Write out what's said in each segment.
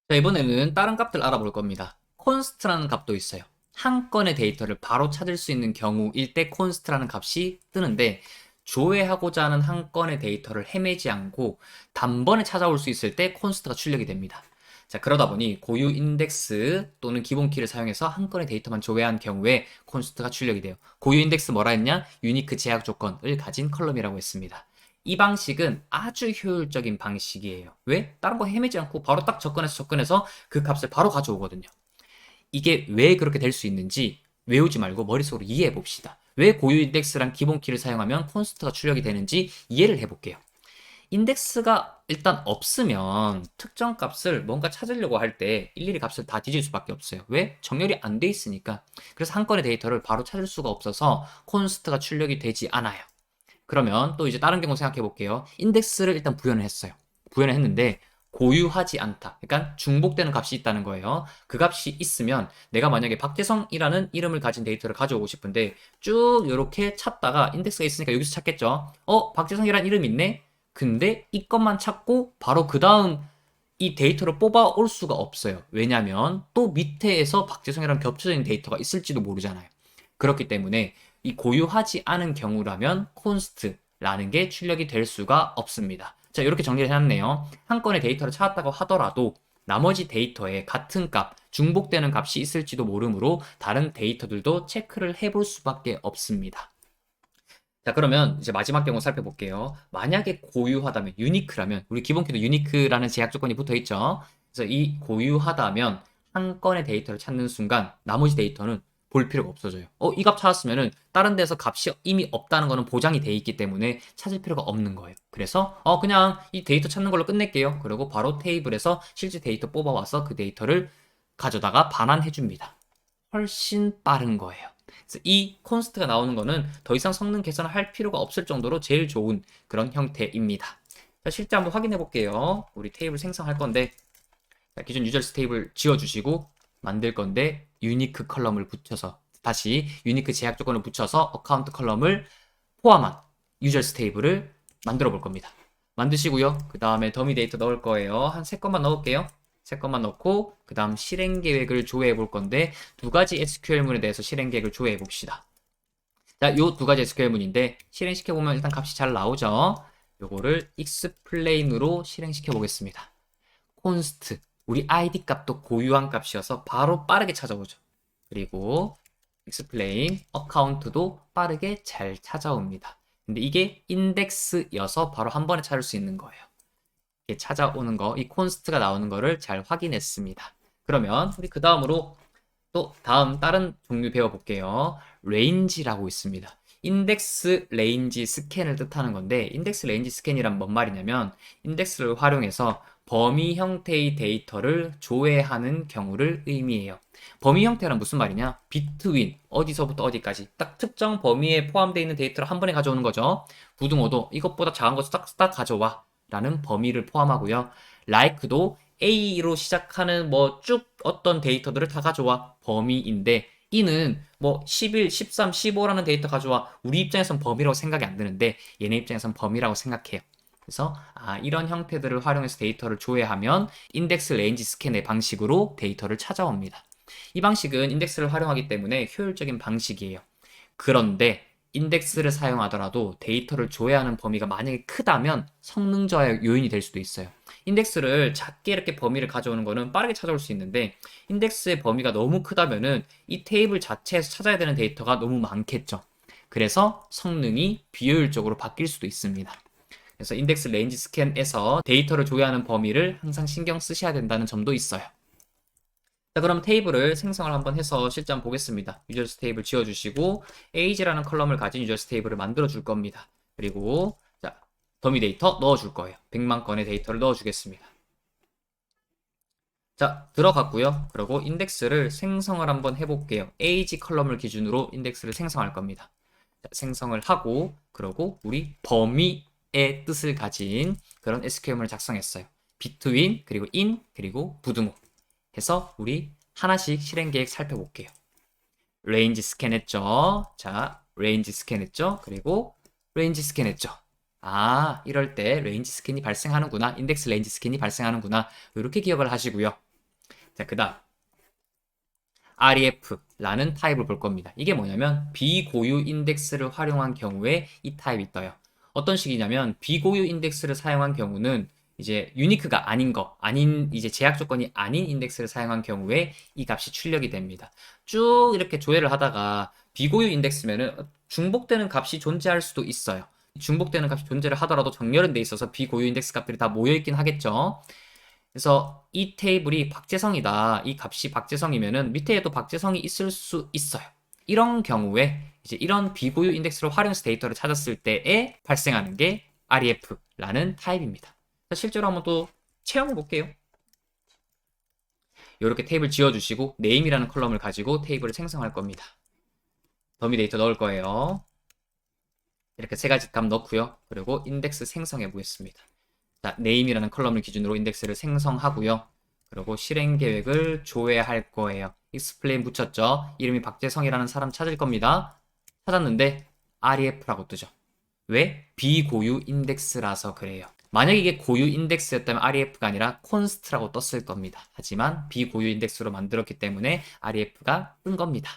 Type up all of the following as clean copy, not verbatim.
자, 이번에는 다른 값들 알아볼 겁니다. const라는 값도 있어요. 한 건의 데이터를 바로 찾을 수 있는 경우일 때 const라는 값이 뜨는데, 조회하고자 하는 한 건의 데이터를 헤매지 않고 단번에 찾아올 수 있을 때 const가 출력이 됩니다. 자, 그러다 보니 고유 인덱스 또는 기본 키를 사용해서 한 건의 데이터만 조회한 경우에 const가 출력이 돼요. 고유 인덱스 뭐라 했냐? 유니크 제약 조건을 가진 컬럼이라고 했습니다. 이 방식은 아주 효율적인 방식이에요. 왜? 다른 거 헤매지 않고 바로 딱 접근해서 그 값을 바로 가져오거든요. 이게 왜 그렇게 될 수 있는지 외우지 말고 머릿속으로 이해해 봅시다. 왜 고유 인덱스랑 기본 키를 사용하면 콘스트가 출력이 되는지 이해를 해볼게요. 인덱스가 일단 없으면 특정 값을 뭔가 찾으려고 할 때 일일이 값을 다 뒤질 수밖에 없어요. 왜? 정렬이 안 돼 있으니까. 그래서 한 건의 데이터를 바로 찾을 수가 없어서 콘스트가 출력이 되지 않아요. 그러면 또 이제 다른 경우 생각해 볼게요. 인덱스를 일단 부여를 했어요. 부여를 했는데 고유하지 않다. 그러니까 중복되는 값이 있다는 거예요. 그 값이 있으면 내가 만약에 박재성이라는 이름을 가진 데이터를 가져오고 싶은데 쭉 이렇게 찾다가 인덱스가 있으니까 여기서 찾겠죠. 박재성이라는 이름이 있네? 근데 이 것만 찾고 바로 그 다음 이 데이터를 뽑아올 수가 없어요. 왜냐면 또 밑에에서 박재성이랑 겹쳐져 있는 데이터가 있을지도 모르잖아요. 그렇기 때문에 이 고유하지 않은 경우라면 콘스트라는 게 출력이 될 수가 없습니다. 자, 이렇게 정리를 해놨네요. 한 건의 데이터를 찾았다고 하더라도 나머지 데이터에 같은 값, 중복되는 값이 있을지도 모르므로 다른 데이터들도 체크를 해볼 수밖에 없습니다. 자, 그러면 이제 마지막 경우 살펴볼게요. 만약에 고유하다면, 유니크라면, 우리 기본키도 유니크라는 제약 조건이 붙어 있죠. 그래서 이 고유하다면 한 건의 데이터를 찾는 순간 나머지 데이터는 볼 필요가 없어져요. 이 값 찾았으면은 다른 데서 값이 이미 없다는 거는 보장이 돼 있기 때문에 찾을 필요가 없는 거예요. 그래서 그냥 이 데이터 찾는 걸로 끝낼게요. 그리고 바로 테이블에서 실제 데이터 뽑아와서 그 데이터를 가져다가 반환해 줍니다. 훨씬 빠른 거예요. 그래서 이 콘스트가 나오는 거는 더 이상 성능 개선을 할 필요가 없을 정도로 제일 좋은 그런 형태입니다. 자, 실제 한번 확인해 볼게요. 우리 테이블 생성할 건데, 자, 기존 유저스 테이블 지워주시고 만들 건데 유니크 컬럼을 붙여서 다시 유니크 제약 조건을 붙여서 어카운트 컬럼을 포함한 유저스 테이블을 만들어 볼 겁니다. 만드시고요. 그 다음에 더미 데이터 넣을 거예요. 한 3건만 넣을게요. 3건만 넣고 그 다음 실행 계획을 조회해 볼 건데 두 가지 SQL문에 대해서 실행 계획을 조회해 봅시다. 자, 요 두 가지 SQL문인데 실행시켜 보면 일단 값이 잘 나오죠. 요거를 explain으로 실행시켜 보겠습니다. const 우리 id 값도 고유한 값이어서 바로 빠르게 찾아오죠. 그리고 explain account도 빠르게 잘 찾아옵니다. 근데 이게 인덱스여서 바로 한 번에 찾을 수 있는 거예요. 이렇게 찾아오는 거, 이 const가 나오는 거를 잘 확인했습니다. 그러면 우리 그 다음으로 또 다음 다른 종류 배워볼게요. range라고 있습니다. 인덱스 레인지 스캔을 뜻하는 건데 인덱스 레인지 스캔이란 뭔 말이냐면 인덱스를 활용해서 범위 형태의 데이터를 조회하는 경우를 의미해요. 범위 형태란 무슨 말이냐? between 어디서부터 어디까지 딱 특정 범위에 포함되어 있는 데이터를 한 번에 가져오는 거죠. 부등호도 이것보다 작은 것을 딱 가져와 라는 범위를 포함하고요. like도 A로 시작하는 뭐 쭉 어떤 데이터들을 다 가져와 범위인데 이는 뭐 11, 13, 15라는 데이터 가져와 우리 입장에선 범위라고 생각이 안 드는데 얘네 입장에선 범위라고 생각해요. 그래서 이런 형태들을 활용해서 데이터를 조회하면 인덱스 레인지 스캔의 방식으로 데이터를 찾아옵니다. 이 방식은 인덱스를 활용하기 때문에 효율적인 방식이에요. 그런데 인덱스를 사용하더라도 데이터를 조회하는 범위가 만약에 크다면 성능 저하 요인이 될 수도 있어요. 인덱스를 작게 이렇게 범위를 가져오는 거는 빠르게 찾아올 수 있는데 인덱스의 범위가 너무 크다면은 이 테이블 자체에서 찾아야 되는 데이터가 너무 많겠죠. 그래서 성능이 비효율적으로 바뀔 수도 있습니다. 그래서 인덱스 레인지 스캔에서 데이터를 조회하는 범위를 항상 신경 쓰셔야 된다는 점도 있어요. 자, 그럼 테이블을 생성을 한번 해서 실제 한번 보겠습니다. 유저스 테이블 지워주시고 age라는 컬럼을 가진 유저스 테이블을 만들어 줄 겁니다. 그리고 자, 더미 데이터 넣어 줄 거예요. 100만 건의 데이터를 넣어 주겠습니다. 자, 들어갔고요. 그리고 인덱스를 생성을 한번 해볼게요. age 컬럼을 기준으로 인덱스를 생성할 겁니다. 자, 생성을 하고 그리고 우리 범위의 뜻을 가진 그런 SQL문을 작성했어요. between 그리고 in 그리고 부등호 해서 우리 하나씩 실행 계획 살펴볼게요. 레인지 스캔했죠. 자, 레인지 스캔했죠. 그리고 레인지 스캔했죠. 이럴 때 레인지 스캔이 발생하는구나. 인덱스 레인지 스캔이 발생하는구나. 이렇게 기억을 하시고요. 자, 그 다음 ref라는 타입을 볼 겁니다. 이게 뭐냐면 비고유 인덱스를 활용한 경우에 이 타입이 떠요. 어떤 식이냐면 비고유 인덱스를 사용한 경우는 이제 유니크가 아닌 이제 제약 조건이 아닌 인덱스를 사용한 경우에 이 값이 출력이 됩니다. 쭉 이렇게 조회를 하다가 비고유 인덱스면은 중복되는 값이 존재할 수도 있어요. 중복되는 값이 존재를 하더라도 정렬은 돼 있어서 비고유 인덱스 값들이 다 모여 있긴 하겠죠. 그래서 이 테이블이 박재성이다. 이 값이 박재성이면은 밑에에도 박재성이 있을 수 있어요. 이런 경우에 이제 이런 비고유 인덱스를 활용해서 데이터를 찾았을 때에 발생하는 게 ref라는 타입입니다. 실제로 한번 또 체험해 볼게요. 이렇게 테이블 지어주시고 name이라는 컬럼을 가지고 테이블을 생성할 겁니다. 더미 데이터 넣을 거예요. 이렇게 세 가지 값 넣고요. 그리고 인덱스 생성해 보겠습니다. 자, name이라는 컬럼을 기준으로 인덱스를 생성하고요. 그리고 실행 계획을 조회할 거예요. explain 붙였죠. 이름이 박재성이라는 사람 찾을 겁니다. 찾았는데 ref라고 뜨죠. 왜? 비고유 인덱스라서 그래요. 만약 이게 고유 인덱스였다면 ref가 아니라 const라고 떴을 겁니다. 하지만 비고유 인덱스로 만들었기 때문에 ref가 뜬 겁니다.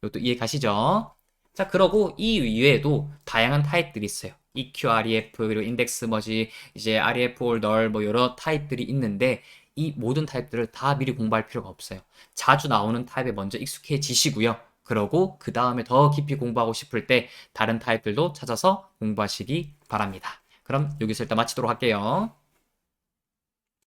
이것도 이해 가시죠? 자, 그러고 이 이외에도 다양한 타입들이 있어요. EQ, REF, 그리고 인덱스 머지, 이제 REF or null 뭐 여러 타입들이 있는데 이 모든 타입들을 다 미리 공부할 필요가 없어요. 자주 나오는 타입에 먼저 익숙해지시고요. 그러고 그 다음에 더 깊이 공부하고 싶을 때 다른 타입들도 찾아서 공부하시기 바랍니다. 그럼 여기서 일단 마치도록 할게요.